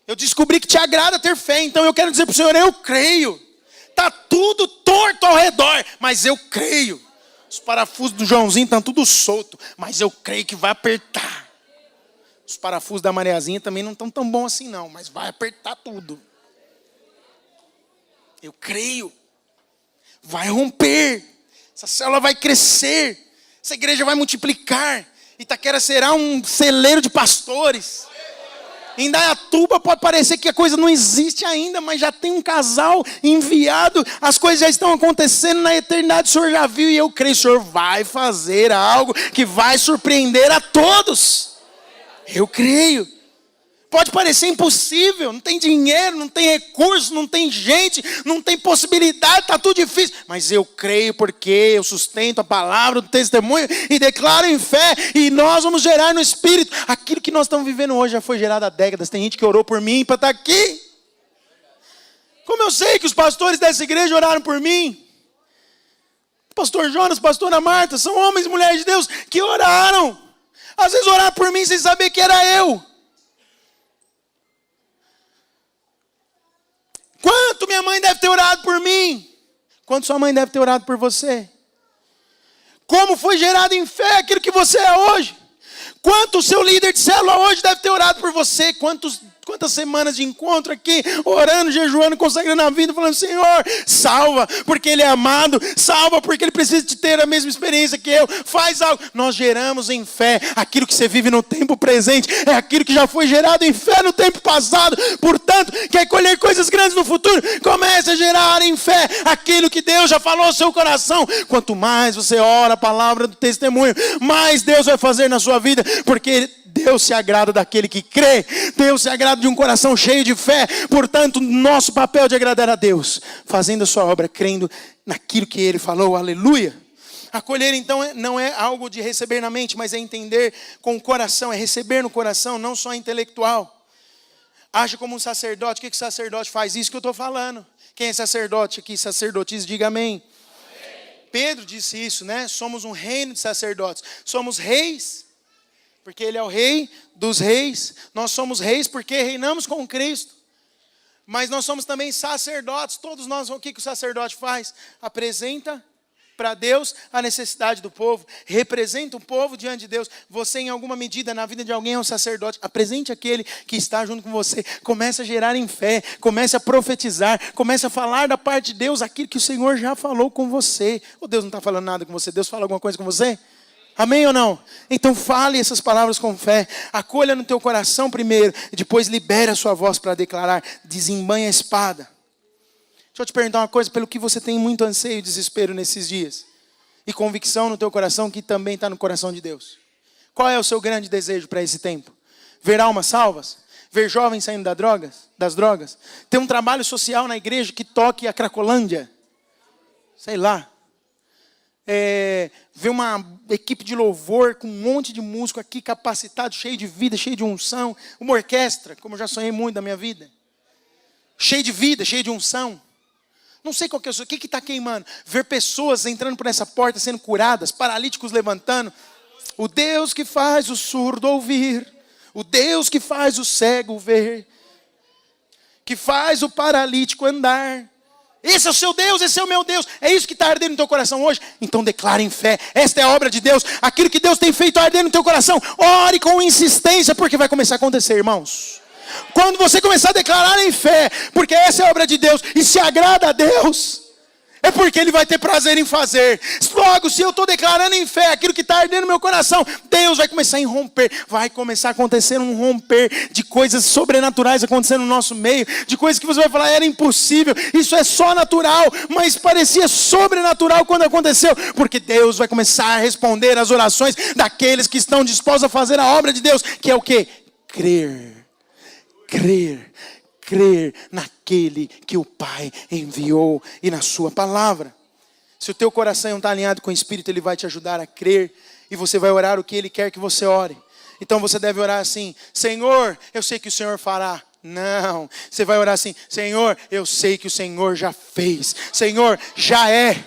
Eu descobri que te agrada ter fé. Então eu quero dizer para o Senhor, eu creio. Está tudo torto ao redor, mas eu creio. Os parafusos do Joãozinho estão tudo solto, mas eu creio que vai apertar. Os parafusos da Mariazinha também não estão tão bons assim não, mas vai apertar tudo. Eu creio. Vai romper. Essa célula vai crescer. Essa igreja vai multiplicar. Itaquera será um celeiro de pastores. Em Indaiatuba pode parecer que a coisa não existe ainda, mas já tem um casal enviado, as coisas já estão acontecendo na eternidade, o Senhor já viu e eu creio, o Senhor vai fazer algo que vai surpreender a todos. Eu creio. Pode parecer impossível, não tem dinheiro, não tem recurso, não tem gente, não tem possibilidade, está tudo difícil. Mas eu creio porque eu sustento a palavra do testemunho e declaro em fé. E nós vamos gerar no Espírito. Aquilo que nós estamos vivendo hoje já foi gerado há décadas. Tem gente que orou por mim para estar aqui. Como eu sei que os pastores dessa igreja oraram por mim? Pastor Jonas, pastora Marta, são homens e mulheres de Deus que oraram. Às vezes oraram por mim sem saber que era eu. Quanto minha mãe deve ter orado por mim? Quanto sua mãe deve ter orado por você? Como foi gerado em fé aquilo que você é hoje? Quanto o seu líder de célula hoje deve ter orado por você? Quantas semanas de encontro aqui, orando, jejuando, consagrando a vida, falando, Senhor, salva, porque Ele é amado, salva, porque Ele precisa de ter a mesma experiência que eu, faz algo. Nós geramos em fé aquilo que você vive no tempo presente, é aquilo que já foi gerado em fé no tempo passado. Portanto, quer colher coisas grandes no futuro? Comece a gerar em fé aquilo que Deus já falou no seu coração. Quanto mais você ora a palavra do testemunho, mais Deus vai fazer na sua vida, porque Deus se agrada daquele que crê. Deus se agrada de um coração cheio de fé. Portanto, nosso papel de agradar a Deus, fazendo a sua obra, crendo naquilo que Ele falou. Aleluia. Acolher, então, não é algo de receber na mente, mas é entender com o coração, é receber no coração, não só intelectual. Age como um sacerdote. O que o sacerdote faz? Isso que eu estou falando. Quem é sacerdote aqui? Sacerdotisa, diga amém. Pedro disse isso, né? Somos um reino de sacerdotes. Somos reis, porque Ele é o rei dos reis. Nós somos reis porque reinamos com Cristo. Mas nós somos também sacerdotes. Todos nós, o que o sacerdote faz? Apresenta para Deus a necessidade do povo. Representa o povo diante de Deus. Você, em alguma medida, na vida de alguém é um sacerdote. Apresente aquele que está junto com você. Comece a gerar em fé. Comece a profetizar. Comece a falar da parte de Deus aquilo que o Senhor já falou com você. Ou Deus não está falando nada com você? Deus fala alguma coisa com você? Amém ou não? Então fale essas palavras com fé. Acolha no teu coração primeiro. E depois libere a sua voz para declarar. Desembanhe a espada. Deixa eu te perguntar uma coisa. Pelo que você tem muito anseio e desespero nesses dias. E convicção no teu coração que também está no coração de Deus. Qual é o seu grande desejo para esse tempo? Ver almas salvas? Ver jovens saindo das drogas? Ter um trabalho social na igreja que toque a Cracolândia? Sei lá. Ver uma equipe de louvor com um monte de músico aqui capacitado, cheio de vida, cheio de unção. Uma orquestra, como eu já sonhei muito na minha vida. Cheio de vida, cheio de unção. Não sei qual que é o que está queimando. Ver pessoas entrando por essa porta sendo curadas, paralíticos levantando. O Deus que faz o surdo ouvir. O Deus que faz o cego ver. Que faz o paralítico andar. Esse é o seu Deus, esse é o meu Deus. É isso que está ardendo no teu coração hoje? Então declare em fé. Esta é a obra de Deus. Aquilo que Deus tem feito arder no teu coração. Ore com insistência, porque vai começar a acontecer, irmãos. Quando você começar a declarar em fé, porque essa é a obra de Deus, e se agrada a Deus, é porque Ele vai ter prazer em fazer. Logo, se eu estou declarando em fé aquilo que está ardendo no meu coração, Deus vai começar a romper. Vai começar a acontecer um romper de coisas sobrenaturais acontecendo no nosso meio. De coisas que você vai falar, era impossível. Isso é só natural, mas parecia sobrenatural quando aconteceu. Porque Deus vai começar a responder às orações daqueles que estão dispostos a fazer a obra de Deus. Que é o quê? Crer naquele que o Pai enviou e na sua palavra. Se o teu coração está alinhado com o Espírito, Ele vai te ajudar a crer. E você vai orar o que Ele quer que você ore. Então você deve orar assim: Senhor, eu sei que o Senhor fará. Não, você vai orar assim: Senhor, eu sei que o Senhor já fez. Senhor, já é,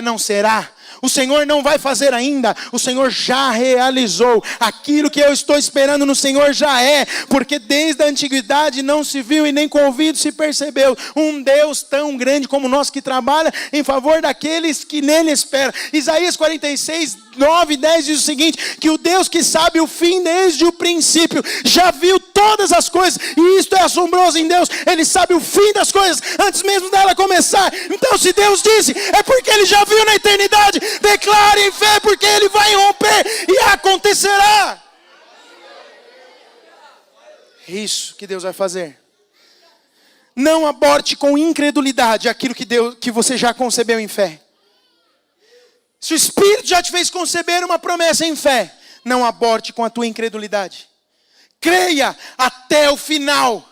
não será. O Senhor não vai fazer ainda, o Senhor já realizou. Aquilo que eu estou esperando no Senhor já é, porque desde a antiguidade não se viu e nem com ouvido se percebeu um Deus tão grande como o nosso, que trabalha em favor daqueles que nele esperam. Isaías 46, 9 e 10 diz o seguinte: que o Deus que sabe o fim desde o princípio já viu todas as coisas, e isto é assombroso em Deus. Ele sabe o fim das coisas antes mesmo dela começar. Então, se Deus disse, é porque Ele já viu na eternidade. Declare em fé, porque Ele vai romper e acontecerá. É isso que Deus vai fazer. Não aborte com incredulidade aquilo que você já concebeu em fé. Se o Espírito já te fez conceber uma promessa em fé, não aborte com a tua incredulidade. Creia até o final.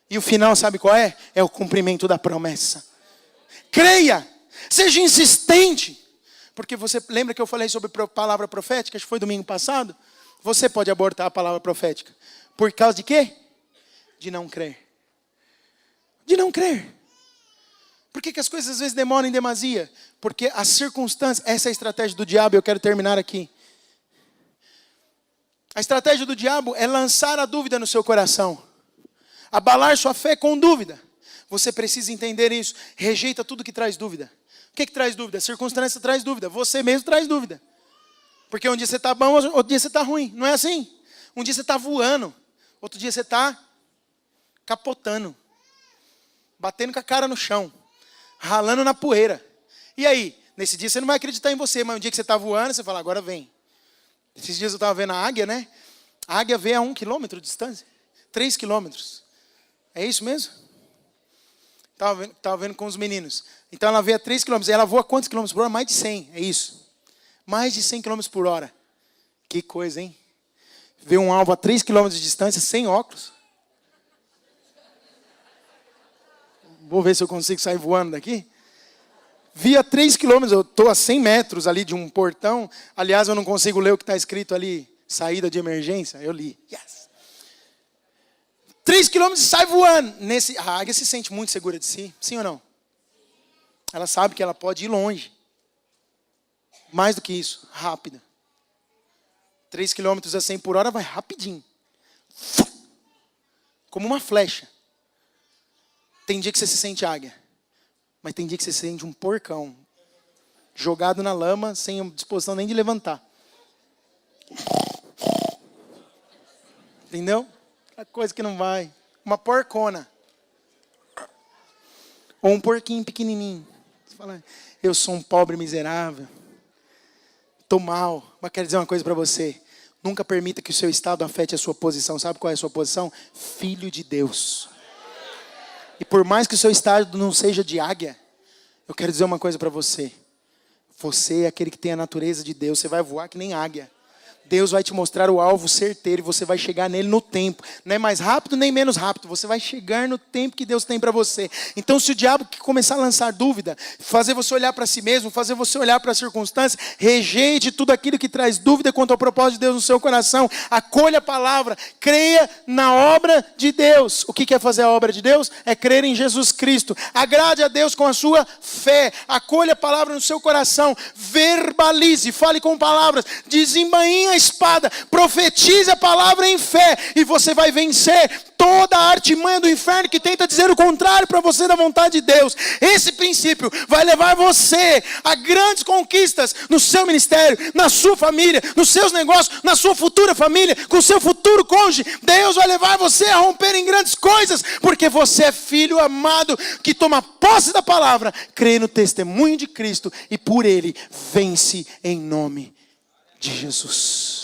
E o final sabe qual é? É o cumprimento da promessa. Creia. Seja insistente. Porque você lembra que eu falei sobre palavra profética? Acho que foi domingo passado. Você pode abortar a palavra profética. Por causa de quê? De não crer. De não crer. Por que as coisas às vezes demoram em demasia? Porque as circunstâncias, essa é a estratégia do diabo, eu quero terminar aqui. A estratégia do diabo é lançar a dúvida no seu coração. Abalar sua fé com dúvida. Você precisa entender isso. Rejeita tudo que traz dúvida. O que traz dúvida? A circunstância traz dúvida. Você mesmo traz dúvida. Porque um dia você está bom, outro dia você está ruim. Não é assim? Um dia você está voando. Outro dia você está capotando. Batendo com a cara no chão. Ralando na poeira. E aí? Nesse dia você não vai acreditar em você. Mas um dia que você está voando, você fala, agora vem. Esses dias eu estava vendo a águia, né? A águia vê a 1 quilômetro de distância. 3 quilômetros. É isso mesmo? Estava vendo com os meninos. Então ela vê a 3 quilômetros. Ela voa quantos quilômetros por hora? Mais de 100. É isso. Mais de 100 quilômetros por hora. Que coisa, hein? Ver um alvo a 3 quilômetros de distância sem óculos. Vou ver se eu consigo sair voando daqui. Vi a 3 quilômetros, eu estou a 100 metros ali de um portão. Aliás, eu não consigo ler o que está escrito ali. Saída de emergência. Eu li. Yes. 3 quilômetros e sai voando. A águia se sente muito segura de si. Sim ou não? Ela sabe que ela pode ir longe. Mais do que isso. Rápida. 3 quilômetros a 100 por hora vai rapidinho. Como uma flecha. Tem dia que você se sente águia. Mas tem dia que você se sente um porcão. Jogado na lama, sem disposição nem de levantar. Entendeu? A coisa que não vai. Uma porcona. Ou um porquinho pequenininho. Você fala, eu sou um pobre miserável. Estou mal. Mas quero dizer uma coisa para você. Nunca permita que o seu estado afete a sua posição. Sabe qual é a sua posição? Filho de Deus. E por mais que o seu estado não seja de águia, eu quero dizer uma coisa para você. Você é aquele que tem a natureza de Deus. Você vai voar que nem águia. Deus vai te mostrar o alvo certeiro e você vai chegar nele no tempo. Não é mais rápido nem menos rápido. Você vai chegar no tempo que Deus tem para você. Então se o diabo começar a lançar dúvida, fazer você olhar para si mesmo, fazer você olhar para as circunstâncias, rejeite tudo aquilo que traz dúvida quanto ao propósito de Deus no seu coração. Acolha a palavra. Creia na obra de Deus. O que é fazer a obra de Deus? É crer em Jesus Cristo. Agrade a Deus com a sua fé. Acolha a palavra no seu coração. Verbalize. Fale com palavras. Desembainhe a espada, profetize a palavra em fé e você vai vencer toda a artimanha do inferno que tenta dizer o contrário para você da vontade de Deus. Esse princípio vai levar você a grandes conquistas no seu ministério, na sua família, nos seus negócios, na sua futura família, com o seu futuro cônjuge. Deus vai levar você a romper em grandes coisas, porque você é filho amado que toma posse da palavra, crê no testemunho de Cristo e por ele vence em nome de Jesus.